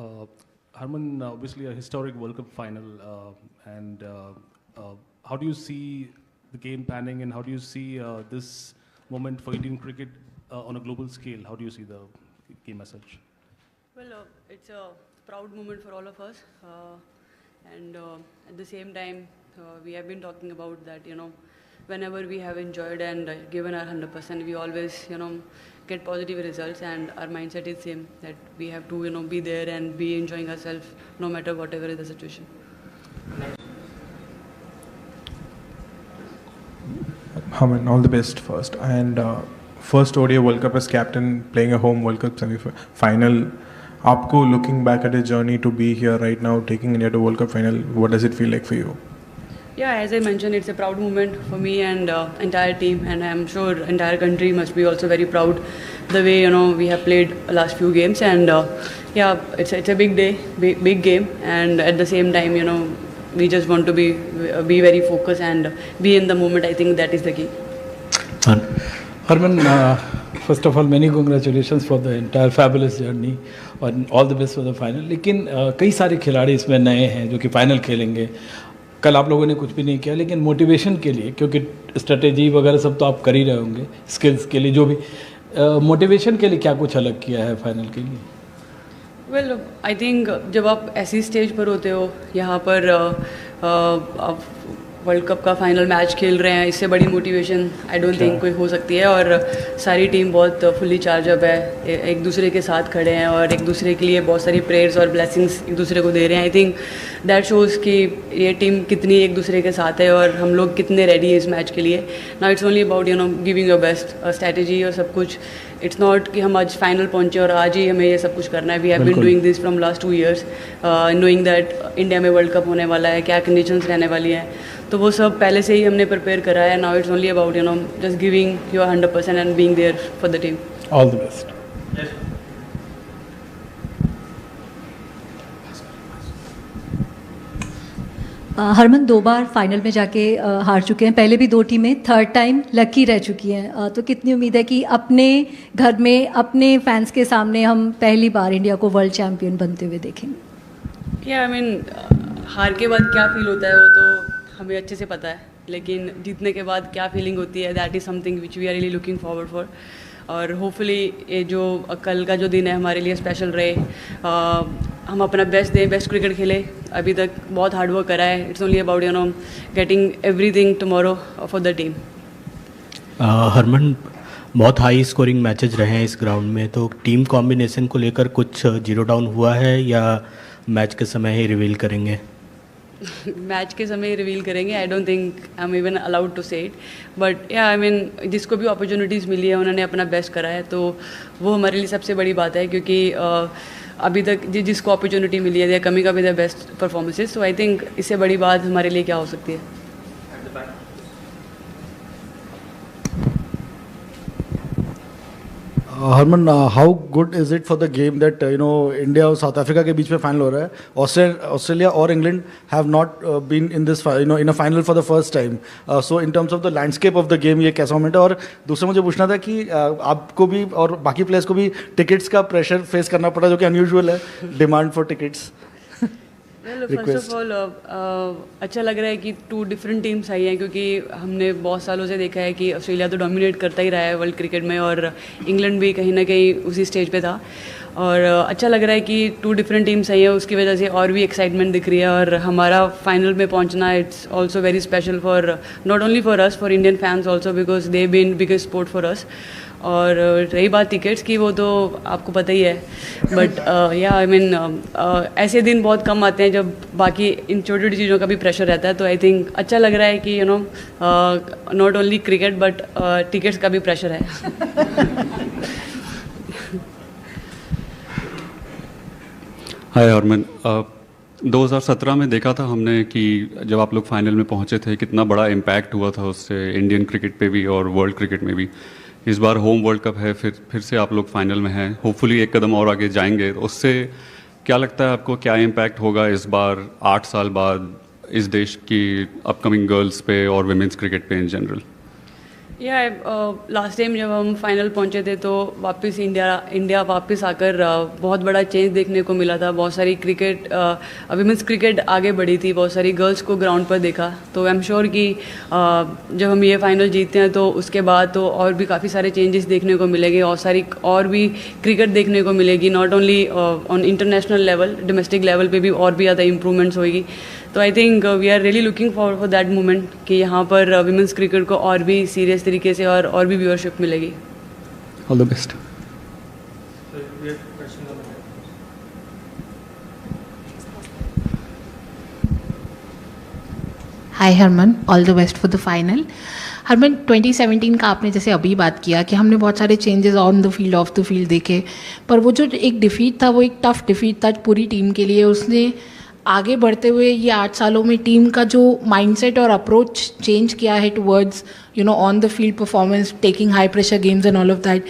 Uh, Harman, obviously a historic World Cup final, and how do you see the game panning, and how do you see this moment for Indian cricket on a global scale? How do you see the game as such? Well, it's a proud moment for all of us, and at the same time, we have been talking about that. Whenever we have enjoyed and given our 100%, we always, get positive results, and our mindset is same that we have to, be there and be enjoying ourselves no matter whatever is the situation. Harman, all the best first. And first ODI World Cup as captain, playing a home World Cup semi-final. Aapko, looking back at his journey to be here right now, taking India to World Cup final, what does it feel like for you? Yeah, as I mentioned, it's a proud moment for me and entire team, and I'm sure entire country must be also very proud the way we have played last few games, and yeah, it's a big day, big game, and at the same time, we just want to be very focused and be in the moment. I think that is the key. Harman, first of all, many congratulations for the entire fabulous journey and all the best for the final. लेकिन कई सारे खिलाड़ी इसमें नए हैं जो कि final खेलेंगे. कल आप लोगों ने कुछ भी नहीं किया, लेकिन मोटिवेशन के लिए, क्योंकि स्ट्रेटेजी वगैरह सब तो आप कर ही रहे होंगे, स्किल्स के लिए जो भी, मोटिवेशन के लिए क्या कुछ अलग किया है फाइनल के लिए? वेल, आई थिंक जब आप ऐसी स्टेज पर होते हो, यहाँ पर आप वर्ल्ड कप का फाइनल मैच खेल रहे हैं, इससे बड़ी मोटिवेशन आई डोंट थिंक कोई हो सकती है. और सारी टीम बहुत फुल्ली चार्ज अप है, एक दूसरे के साथ खड़े हैं और एक दूसरे के लिए बहुत सारी प्रेयर्स और ब्लेसिंग्स एक दूसरे को दे रहे हैं. आई थिंक दैट शोज़ कि ये टीम कितनी एक दूसरे के साथ है और हम लोग कितने रेडी हैं इस मैच के लिए. Now it's only about giving your best, strategy और सब कुछ. इट्स नॉट कि हम आज फाइनल पहुंचे और आज ही हमें ये सब कुछ करना है. We have been doing this from last 2 years, knowing that India में वर्ल्ड कप होने वाला है, क्या कंडीशंस रहने वाली हैं, तो वो सब पहले से ही हमने प्रिपेयर करा है. Now it's only about just giving your 100% and being there for the team. All the best. Harman 2 बार फाइनल में जाके हार चुके हैं, पहले भी 2 टीमें, थर्ड टाइम लकी रह चुकी हैं. तो कितनी उम्मीद है कि अपने घर में अपने फैंस के सामने हम पहली बार इंडिया को वर्ल्ड चैम्पियन बनते हुए देखेंगे? क्या आई मीन हार के बाद क्या फील होता है वो तो हमें अच्छे से पता है, लेकिन जीतने के बाद क्या फीलिंग होती है, that is something which we are really looking forward for. और होपफुली ये जो कल का जो दिन है हमारे लिए स्पेशल रहे, हम अपना बेस्ट दें, बेस्ट क्रिकेट खेले. अभी तक बहुत हार्ड वर्क करा है. It's only about getting everything tomorrow for the team. Harman, बहुत हाई स्कोरिंग मैचेस रहे हैं इस ग्राउंड में, तो टीम कॉम्बिनेशन को लेकर कुछ जीरो डाउन हुआ है या मैच के समय ही रिवील करेंगे? मैच के समय रिवील करेंगे. I don't think I am even allowed to say it, but yeah I mean जिसको भी अपॉर्चुनिटीज़ मिली है उन्होंने अपना बेस्ट करा है, तो वो हमारे लिए सबसे बड़ी बात है. क्योंकि अभी तक जिसको अपॉर्चुनिटी मिली है they are coming up with the best performances. So I think इससे बड़ी बात हमारे लिए क्या हो सकती है. Harman, how good is it for the game that India और साउथ अफ्रीका के बीच में फाइनल हो रहा है. ऑस्ट्रेलिया और England have not been in this in a final for the first time. So in terms of the landscape of the game ये कैसा मोमेंट है? और दूसरा मुझे पूछना था कि आपको भी और बाकी प्लेयर्स को भी टिकट्स का प्रेशर फेस करना पड़ा, जो कि अनयूजुअल है, demand for tickets. First of all अच्छा लग रहा है कि 2 डिफरेंट टीम्स आई हैं, क्योंकि हमने बहुत सालों से देखा है कि ऑस्ट्रेलिया तो डोमिनेट करता ही रहा है वर्ल्ड क्रिकेट में, और इंग्लैंड भी कहीं ना कहीं उसी स्टेज पे था. और अच्छा लग रहा है कि 2 डिफरेंट टीम्स आई हैं, उसकी वजह से और भी एक्साइटमेंट दिख रही है. और हमारा फाइनल में पहुंचना, it's also very special for not only for us, for Indian fans also, because they been biggest sport for us. और रही बात टिकट्स की, वो तो आपको पता ही है, बट या आई मीन ऐसे दिन बहुत कम आते हैं जब बाकी इन छोटी छोटी चीज़ों का भी प्रेशर रहता है. तो आई थिंक अच्छा लग रहा है कि not only cricket but tickets का भी प्रेशर है. हाय हरमन, 2017 में देखा था हमने कि जब आप लोग फाइनल में पहुंचे थे कितना बड़ा इम्पैक्ट हुआ था उससे इंडियन क्रिकेट पे भी और वर्ल्ड क्रिकेट में भी. इस बार होम वर्ल्ड कप है, फिर से आप लोग फाइनल में हैं, होपफुली एक कदम और आगे जाएंगे. उससे क्या लगता है आपको, क्या इम्पैक्ट होगा इस बार 8 साल बाद इस देश की अपकमिंग गर्ल्स पे और विमेंस क्रिकेट पे इन जनरल? लास्ट टाइम जब हम फाइनल पहुंचे थे तो वापस इंडिया वापस आकर बहुत बड़ा चेंज देखने को मिला था। बहुत सारी विमेंस क्रिकेट आगे बढ़ी थी, बहुत सारी गर्ल्स को ग्राउंड पर देखा। तो आई एम श्योर कि जब हम ये फाइनल जीतते हैं तो उसके बाद तो और भी काफ़ी सारे चेंजेस देखने को मिलेंगे और भी क्रिकेट देखने को मिलेगी, not only on international level, domestic level पे भी और भी ज़्यादा इम्प्रूवमेंट्स होगी। तो I think we are really looking for that moment कि यहाँ पर विमेंस क्रिकेट को और भी सीरियस तरीके से और भी व्यूअरशिप मिलेगी। All the best. Hi Harman, all the best for the final. Harman, 2017 का आपने जैसे अभी बात किया कि हमने बहुत सारे changes on the field of the field देखे, पर वो जो एक डिफीट था वो एक टफ डिफीट था पूरी टीम के लिए। उसने आगे बढ़ते हुए ये 8 सालों में टीम का जो माइंडसेट और अप्रोच चेंज किया है towards on the field performance, taking high pressure games and all of that,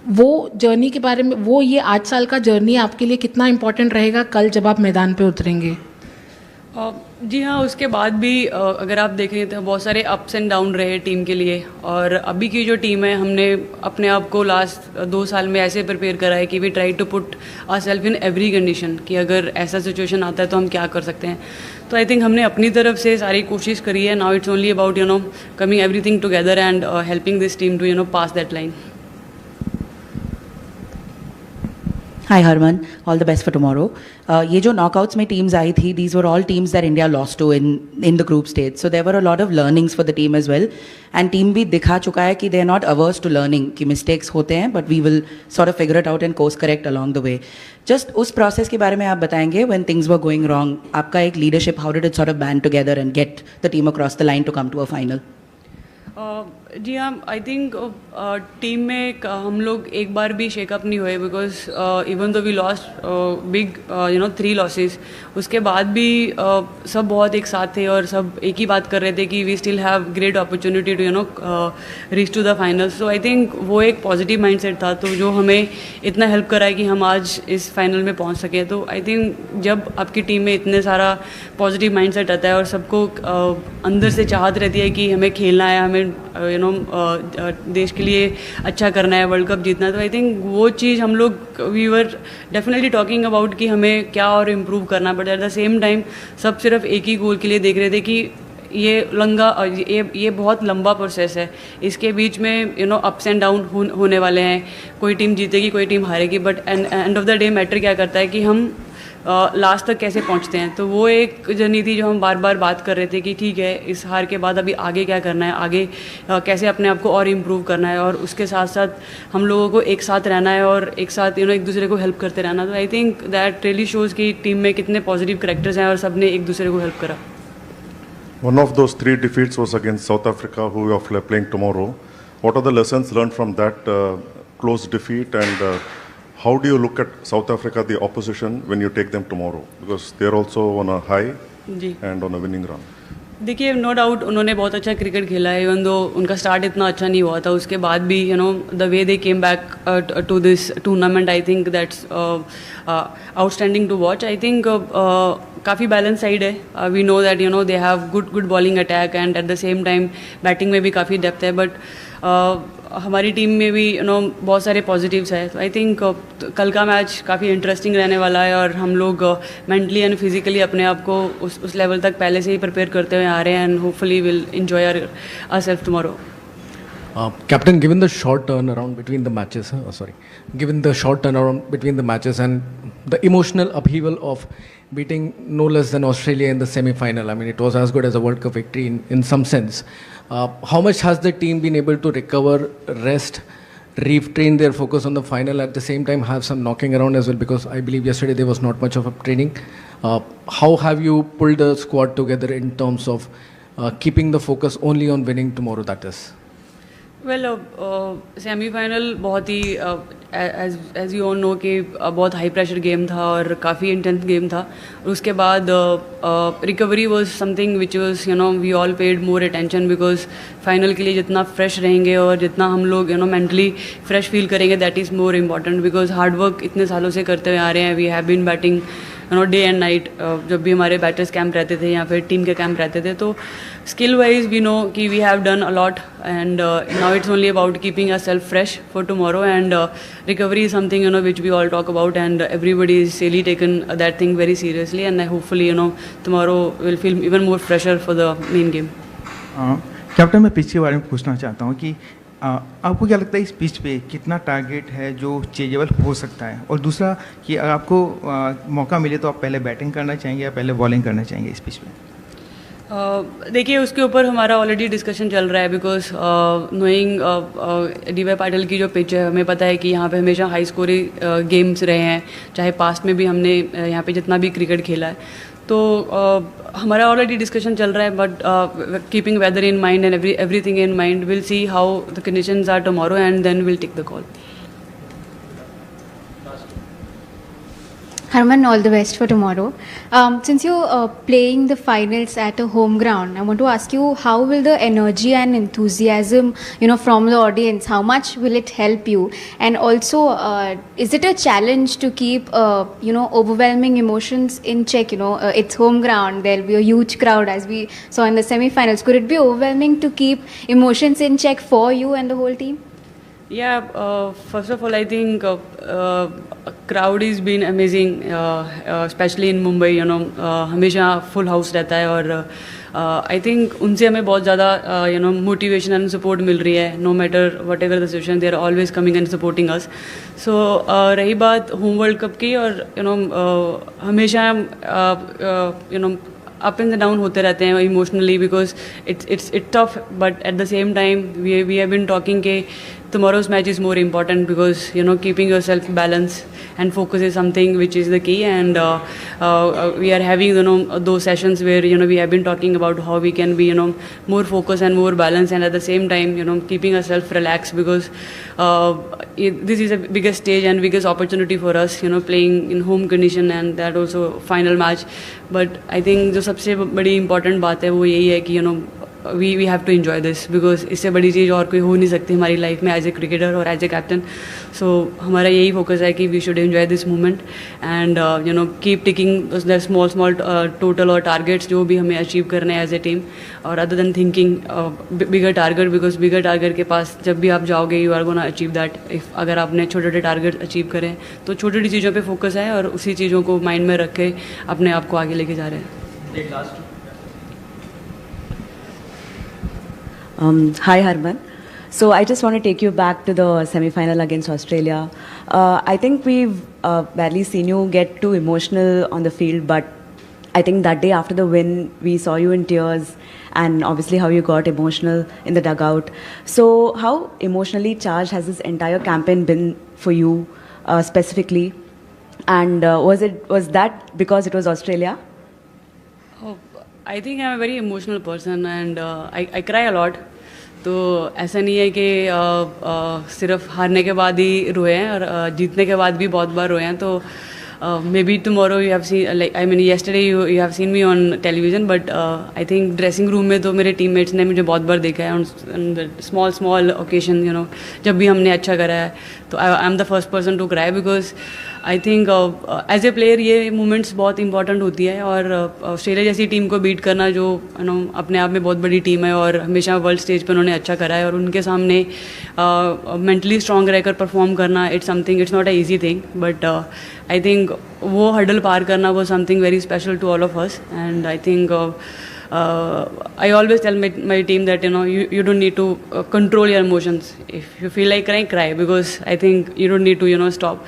वो जर्नी के बारे में, वो ये 8 साल का जर्नी आपके लिए कितना इंपॉर्टेंट रहेगा कल जब आप मैदान पे उतरेंगे? जी हाँ, उसके बाद भी अगर आप देखें तो बहुत सारे अप्स एंड डाउन रहे टीम के लिए। और अभी की जो टीम है, हमने अपने आप को लास्ट 2 साल में ऐसे प्रिपेयर करा है कि we try to put our self in every condition कि अगर ऐसा सिचुएशन आता है तो हम क्या कर सकते हैं। तो आई थिंक हमने अपनी तरफ से सारी कोशिश करी है। Now it's only about coming everything together and helping this team to pass that line. Hi Harman, all the best for tomorrow. ये जो knockouts में teams आई थी, these were all teams that India lost to in the group stage. So there were a lot of learnings for the team as well. And team भी दिखा चुका है कि they are not averse to learning, कि mistakes होते हैं, but we will sort of figure it out and course correct along the way. Just उस process के बारे में आप बताएंगे when things were going wrong. आपका एक leadership, how did it sort of band together and get the team across the line to come to a final? जी हाँ, I think team में हम लोग एक बार भी शेकअप नहीं हुए, because even though we lost big 3 losses, उसके बाद भी सब बहुत एक साथ थे और सब एक ही बात कर रहे थे कि we still have great opportunity to reach to the finals. So I think वो एक पॉजिटिव माइंडसेट था, तो जो हमें इतना हेल्प करा है कि हम आज इस फाइनल में पहुंच सके। तो आई थिंक जब आपकी टीम में इतने सारा पॉजिटिव माइंडसेट आता है और सबको अंदर से चाहत रहती है कि हमें खेलना है, हमें देश के लिए अच्छा करना है, वर्ल्ड कप जीतना है, तो आई थिंक वो चीज़ हम लोग we were definitely talking about कि हमें क्या और इम्प्रूव करना है। But at the same time सब सिर्फ एक ही गोल के लिए देख रहे थे कि ये बहुत लंबा प्रोसेस है, इसके बीच में अप्स एंड डाउन होने वाले हैं, कोई टीम जीतेगी कोई टीम हारेगी, but end of the day matter क्या करता है कि हम लास्ट तक कैसे पहुंचते हैं। तो वो एक जर्नी थी जो हम बार बार बात कर रहे थे कि ठीक है, इस हार के बाद अभी आगे क्या करना है, आगे कैसे अपने आप को और इम्प्रूव करना है, और उसके साथ साथ हम लोगों को एक साथ रहना है और एक साथ एक दूसरे को हेल्प करते रहना। तो I think that really shows कि टीम में कितने पॉजिटिव कैरेक्टर्स हैं और सब ने एक दूसरे को हेल्प करा। One of those 3 defeats was against South Africa, who we are playing tomorrow. What are the lessons learned from that close defeat, and how do you look at South Africa, the opposition, when you take them tomorrow? Because they're also on a high and on a winning run. देखिए, no doubt उन्होंने बहुत अच्छा cricket खेला है, even though उनका start इतना अच्छा नहीं हुआ था, उसके बाद भी the way they came back to this tournament, I think that's outstanding to watch. I think काफ़ी बैलेंस साइड है, we know that they have good bowling attack and at the same time batting में भी काफ़ी depth है, but हमारी team में भी बहुत सारे पॉजिटिव्स है। तो आई थिंक कल का मैच काफ़ी इंटरेस्टिंग रहने वाला है और हम लोग मेंटली एंड फिजिकली अपने आप को उस लेवल तक पहले से ही प्रिपेयर करते हुए आ रहे हैं, and hopefully will enjoy ourselves tomorrow. Captain, given the short turnaround between the matches, and the emotional upheaval of beating no less than Australia in the semi-final, I mean, it was as good as a World Cup victory in some sense. How much has the team been able to recover, rest, retrain their focus on the final, at the same time have some knocking around as well? Because I believe yesterday there was not much of a training. How have you pulled the squad together in terms of keeping the focus only on winning tomorrow, that is? Well semifinal बहुत ही as you all know कि बहुत high pressure game था और काफ़ी intense game था। उसके बाद recovery was something which was we all paid more attention, because final के लिए जितना फ्रेश रहेंगे और जितना हम लोग मेंटली फ्रेश फील करेंगे, that is more important, because hard work इतने सालों से करते हुए आ रहे हैं। We have been batting day and night जब भी हमारे बैटर्स कैंप रहते थे या फिर टीम के कैंप रहते थे, तो स्किल वाइज वी नो कि we have done a lot and now it's only about keeping a self fresh for tomorrow and recovery is something which we all talk about and everybody is really taken that thing very seriously and hopefully tomorrow will feel even more fresher for the main game. Captain, मैं pitch के बारे में पूछना चाहता हूँ कि आपको क्या लगता है इस पिच पे कितना टारगेट है जो चेजेबल हो सकता है, और दूसरा कि अगर आपको मौका मिले तो आप पहले बैटिंग करना चाहेंगे या पहले बॉलिंग करना चाहेंगे इस पिच पे? देखिए, उसके ऊपर हमारा ऑलरेडी डिस्कशन चल रहा है because knowing D Y Patil की जो पिच है, हमें पता है कि यहाँ पे हमेशा हाई स्कोरिंग गेम्स रहे हैं, चाहे पास्ट में भी हमने यहाँ पे जितना भी क्रिकेट खेला है, तो हमारा ऑलरेडी डिस्कशन चल रहा है, but keeping weather in mind and everything in mind, will see how the conditions are tomorrow and then will take the call. Harman, all the best for tomorrow. Since you're playing the finals at a home ground, I want to ask you, how will the energy and enthusiasm, from the audience, how much will it help you? And also, is it a challenge to keep, overwhelming emotions in check? It's home ground. There'll be a huge crowd, as we saw in the semi-finals. Could it be overwhelming to keep emotions in check for you and the whole team? Yeah, first of all, I think crowd has been amazing, especially in Mumbai. हमेशा full house रहता है और I think उनसे हमें बहुत ज़्यादा motivation and support मिल रही है. No matter whatever the situation, they are always coming and supporting us. So रही बात home World Cup की, और हमेशा up and down होते रहते हैं emotionally because it's tough, but at the same time we have been talking के tomorrow's match is more important because keeping yourself balanced and focus is something which is the key, and we are having those sessions where we have been talking about how we can be more focused and more balanced, and at the same time keeping ourselves relaxed because this is the biggest stage and biggest opportunity for us playing in home condition, and that also final match. But I think जो सबसे बड़ी important बात है वो यही है कि we have to enjoy this because इससे बड़ी चीज़ और कोई हो नहीं सकती हमारी लाइफ में एज ए क्रिकेटर और एज ए कैप्टन. सो हमारा यही फोकस है कि we should enjoy this moment and keep ticking the small total और टारगेट्स जो भी हमें अचीव करने हैं एज ए टीम, और other than thinking bigger target because bigger target के पास जब भी आप जाओगे you are gonna achieve that. If अगर आपने छोटे छोटे टारगेट अचीव करें तो छोटी छोटी चीज़ों पर फोकस है और उसी चीज़ों को माइंड में रख के अपने आप को आगे लेके जा रहे हैं. Hi Harman. So I just want to take you back to the semi-final against Australia. I think we've barely seen you get too emotional on the field, but I think that day after the win, we saw you in tears, and obviously how you got emotional in the dugout. So how emotionally charged has this entire campaign been for you specifically? And was that because it was Australia? I think I'm a very emotional person and I cry a lot. तो ऐसा नहीं है कि सिर्फ हारने के बाद ही रोए हैं, और जीतने के बाद भी बहुत बार रोए हैं. तो may be tomorrow you have seen like I mean yesterday you have seen me on television, but I think dressing room में तो मेरे टीममेट्स ने मुझे बहुत बार देखा है ऑन स्मॉल ओकेजन. जब भी हमने अच्छा करा है तो I am the first person to cry because I think as a player ये मोमेंट्स बहुत इंपॉर्टेंट होती है, और ऑस्ट्रेलिया जैसी टीम को बीट करना जो अपने आप में बहुत बड़ी टीम है और हमेशा वर्ल्ड स्टेज पे उन्होंने अच्छा करा है, और उनके सामने मेंटली स्ट्रांग रहकर परफॉर्म करना it's something, it's not a easy thing, but I think वो हर्डल पार करना वो something very special to all of us. And I think I always tell my team that you don't need to control your emotions. If you feel like crying, cry, because I think you don't need to stop,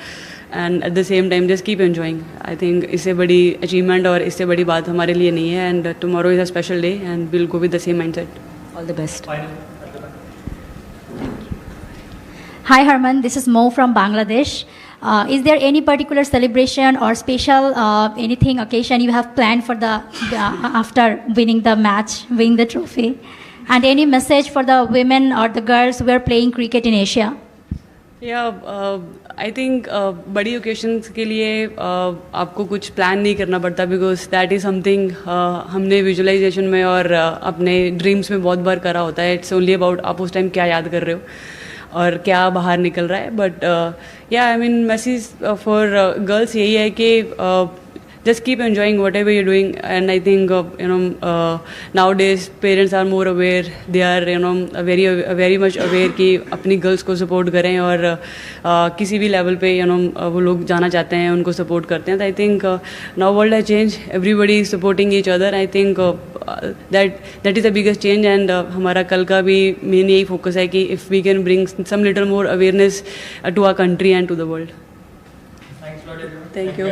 and at the same time just keep enjoying. I think इससे बड़ी achievement और इससे बड़ी बात हमारे लिए नहीं है, and tomorrow is a special day and we'll go with the same mindset. All the best. Hi Harman, this is Mo from Bangladesh. Is there any particular celebration or special anything occasion you have planned for the after winning the match, winning the trophy, and any message for the women or the girls who are playing cricket in Asia? I think बड़ी occasions के लिए आपको कुछ plan नहीं करना पड़ता because that is something हमने visualisation में और अपने ड्रीम्स में बहुत बार करा होता है. इट्स ओनली अबाउट आप उस टाइम क्या याद कर रहे हो और क्या बाहर निकल रहा है. But yeah I mean message for girls यही है कि just keep enjoying whatever you're doing. And I think nowadays parents are more aware. They are very much aware कि अपनी गर्ल्स को सपोर्ट करें और किसी भी लेवल पे वो लोग जाना चाहते हैं उनको सपोर्ट करते हैं. तो I think now world has change, everybody is supporting each other. I think that is the biggest change. And हमारा कल का भी मेन यही फोकस है कि if we can bring some little more awareness to our country and to the world. Thank you.